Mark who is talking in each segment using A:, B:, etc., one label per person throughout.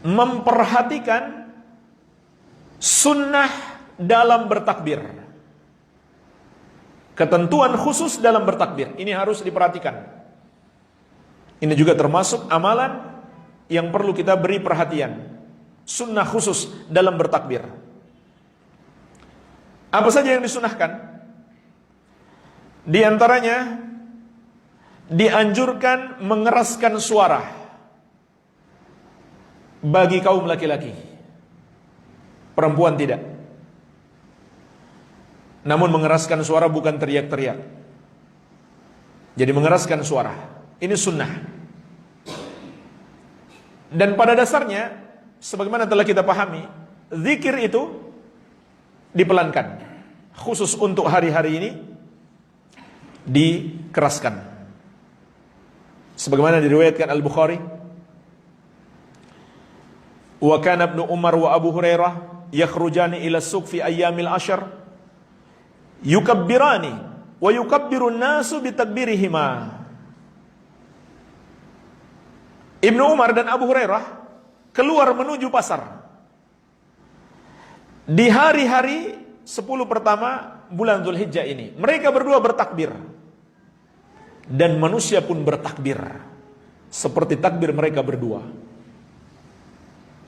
A: memperhatikan sunnah dalam bertakbir. Ketentuan khusus dalam bertakbir ini harus diperhatikan. Ini juga termasuk amalan yang perlu kita beri perhatian. Sunnah khusus dalam bertakbir. Apa saja yang disunahkan? Di antaranya dianjurkan mengeraskan suara bagi kaum laki-laki. Perempuan tidak. Namun mengeraskan suara bukan teriak-teriak. Jadi mengeraskan suara. Ini sunnah. Dan pada dasarnya, sebagaimana telah kita pahami, zikir itu dipelankan. Khusus untuk hari-hari ini dikeraskan. Sebagaimana diriwayatkan Al-Bukhari, wa kana Ibnu Umar wa Abu Hurairah yakhrujani ila suq fi ayyamil ashr yukabbirani wa yukabbirun nasu bitakbirihima. Ibnu Umar dan Abu Hurairah keluar menuju pasar di hari-hari 10 pertama bulan Dzulhijjah ini. Mereka berdua bertakbir dan manusia pun bertakbir seperti takbir mereka berdua.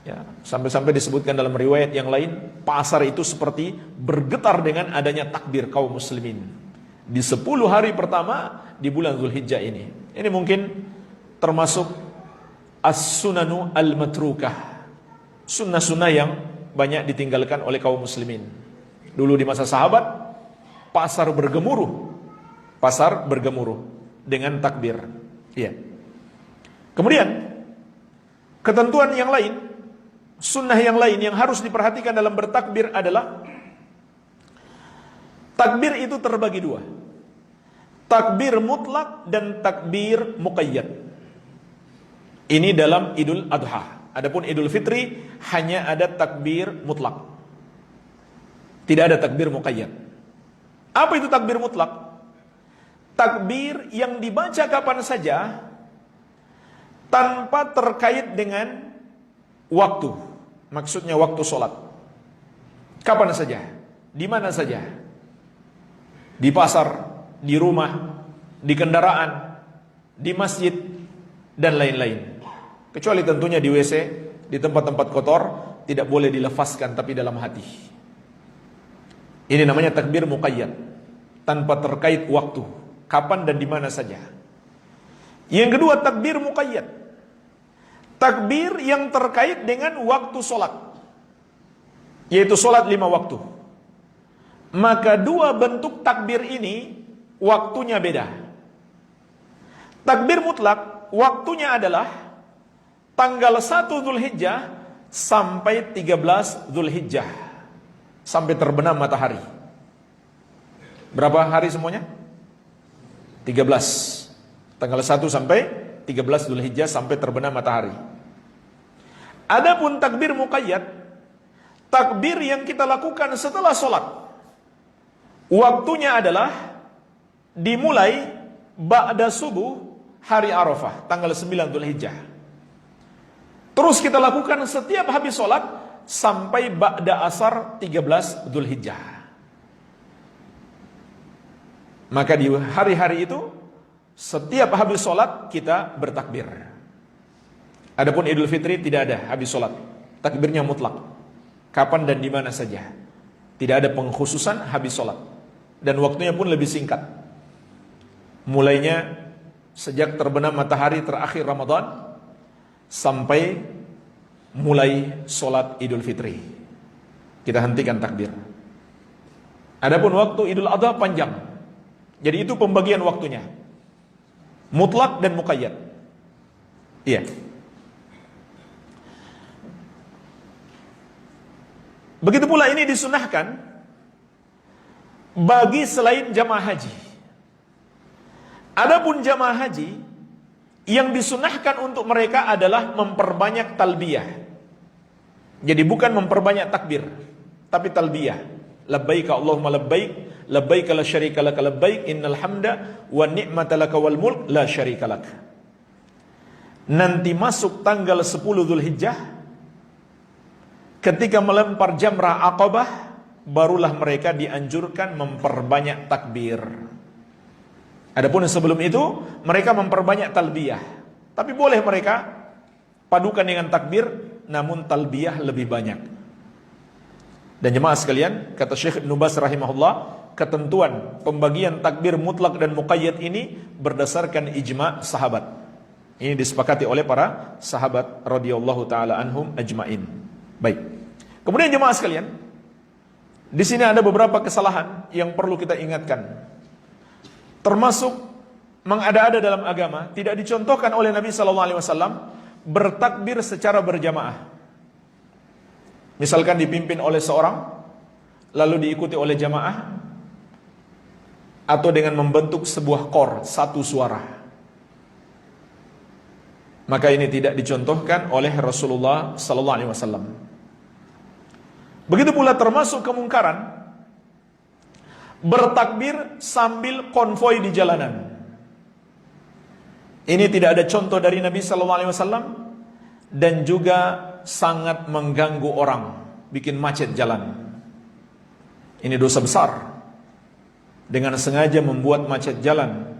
A: Ya, sampai-sampai disebutkan dalam riwayat yang lain, pasar itu seperti bergetar dengan adanya takbir kaum muslimin di 10 hari pertama di bulan Dzulhijjah ini. Ini mungkin termasuk as-sunanu al-matrukah, sunnah-sunnah yang banyak ditinggalkan oleh kaum muslimin. Dulu di masa sahabat, pasar bergemuruh dengan takbir. Iya. Kemudian ketentuan yang lain, sunnah yang lain yang harus diperhatikan dalam bertakbir adalah takbir itu terbagi dua. Takbir mutlak dan takbir muqayyad. Ini dalam Idul Adha. Adapun Idul Fitri hanya ada takbir mutlak. Tidak ada takbir muqayyad. Apa itu takbir mutlak? Takbir yang dibaca kapan saja tanpa terkait dengan waktu. Maksudnya waktu sholat. Kapan saja, di mana saja, di pasar, di rumah, di kendaraan, di masjid, dan lain-lain. Kecuali tentunya di WC, di tempat-tempat kotor, tidak boleh dilepaskan tapi dalam hati. Ini namanya takbir muqayyad, tanpa terkait waktu, kapan dan di mana saja. Yang kedua takbir muqayyad, takbir yang terkait dengan waktu sholat, yaitu sholat 5 waktu. Maka dua bentuk takbir ini waktunya beda. Takbir mutlak waktunya adalah tanggal 1 Dzulhijjah sampai 13 Dzulhijjah, sampai terbenam matahari. Berapa hari semuanya? 13. Tanggal 1 sampai 13 Dzulhijjah sampai terbenam matahari. Adapun takbir muqayyad, takbir yang kita lakukan setelah sholat, waktunya adalah dimulai ba'da subuh hari Arafah, tanggal 9 Dzulhijjah. Terus kita lakukan setiap habis sholat sampai ba'da asar 13 Dzulhijjah. Maka di hari-hari itu setiap habis sholat kita bertakbir. Adapun Idul Fitri tidak ada habis sholat, takbirnya mutlak, kapan dan di mana saja. Tidak ada pengkhususan habis sholat. Dan waktunya pun lebih singkat. Mulainya sejak terbenam matahari terakhir Ramadan sampai mulai sholat Idul Fitri, kita hentikan takbir. Adapun waktu Idul Adha panjang. Jadi itu pembagian waktunya, mutlak dan muqayyad. Iya. Begitu pula ini disunahkan bagi selain jamaah haji. Adapun jamaah haji, yang disunahkan untuk mereka adalah memperbanyak talbiyah. Jadi bukan memperbanyak takbir, tapi talbiyah. Labbaik Allahumma labbaik, labbaik la syarika lak labbaik, innal hamda wan ni'mata lak wal mulk la syarika lak. Nanti masuk tanggal 10 Dzulhijjah, ketika melempar jamrah Aqabah, barulah mereka dianjurkan memperbanyak takbir. Adapun sebelum itu mereka memperbanyak talbiyah. Tapi boleh mereka padukan dengan takbir, namun talbiyah lebih banyak. Dan jemaah sekalian, kata Syekh Ibn Baz rahimahullah, ketentuan pembagian takbir mutlak dan muqayyad ini berdasarkan ijma' sahabat. Ini disepakati oleh para sahabat radhiyallahu taala anhum ajmain. Baik. Kemudian jemaah sekalian, di sini ada beberapa kesalahan yang perlu kita ingatkan. Termasuk mengada-ada dalam agama, tidak dicontohkan oleh Nabi SAW bertakbir secara berjamaah. Misalkan dipimpin oleh seorang, lalu diikuti oleh jamaah, atau dengan membentuk sebuah kor, satu suara. Maka ini tidak dicontohkan oleh Rasulullah SAW. Begitu pula termasuk kemungkaran bertakbir sambil konvoi di jalanan. Ini tidak ada contoh dari Nabi SAW dan juga sangat mengganggu orang, bikin macet jalan. Ini dosa besar. Dengan sengaja membuat macet jalan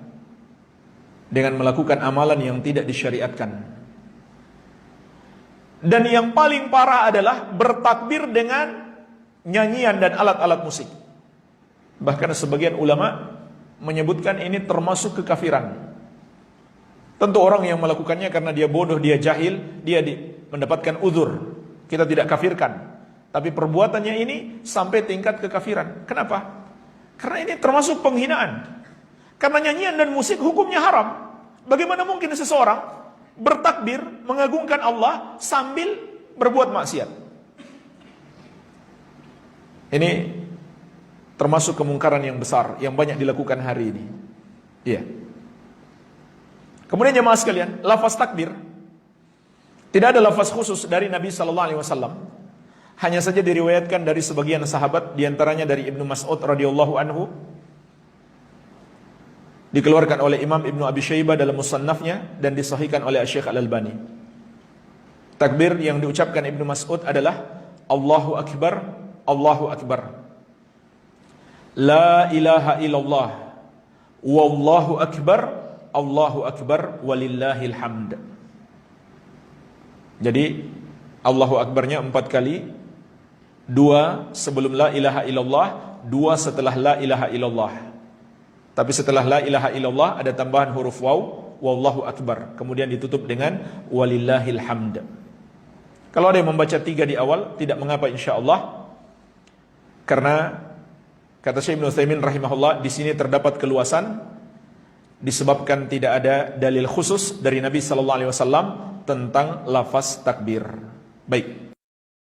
A: dengan melakukan amalan yang tidak disyariatkan. Dan yang paling parah adalah bertakbir dengan nyanyian dan alat-alat musik. Bahkan sebagian ulama menyebutkan ini termasuk kekafiran. Tentu orang yang melakukannya karena dia bodoh, dia jahil, dia mendapatkan uzur. Kita tidak kafirkan. Tapi perbuatannya ini sampai tingkat kekafiran. Kenapa? Karena ini termasuk penghinaan. Karena nyanyian dan musik hukumnya haram. Bagaimana mungkin seseorang bertakbir mengagungkan Allah sambil berbuat maksiat? Ini termasuk kemungkaran yang besar yang banyak dilakukan hari ini. Iya. Kemudian jemaah sekalian, lafaz takbir tidak ada lafaz khusus dari Nabi sallallahu alaihi wasallam. Hanya saja diriwayatkan dari sebagian sahabat, diantaranya dari Ibnu Mas'ud radhiyallahu anhu. Dikeluarkan oleh Imam Ibnu Abi Syaibah dalam musannafnya dan disahihkan oleh Syekh Al-Albani. Takbir yang diucapkan Ibnu Mas'ud adalah Allahu Akbar, Allahu Akbar. La ilaha illallah, wallahu akbar, Allahu akbar, walillahil hamd. Jadi Allahu Akbarnya 4 kali, 2 sebelum la ilaha illallah, 2 setelah la ilaha illallah. Tapi setelah la ilaha illallah ada tambahan huruf waw, wallahu akbar. Kemudian ditutup dengan walillahil hamd. Kalau ada yang membaca 3 di awal, tidak mengapa insyaallah. Karena kata Syekh Ibnu Utsaimin rahimahullah, di sini terdapat keluasan disebabkan tidak ada dalil khusus dari Nabi sallallahu alaihi wasallam tentang lafaz takbir. Baik.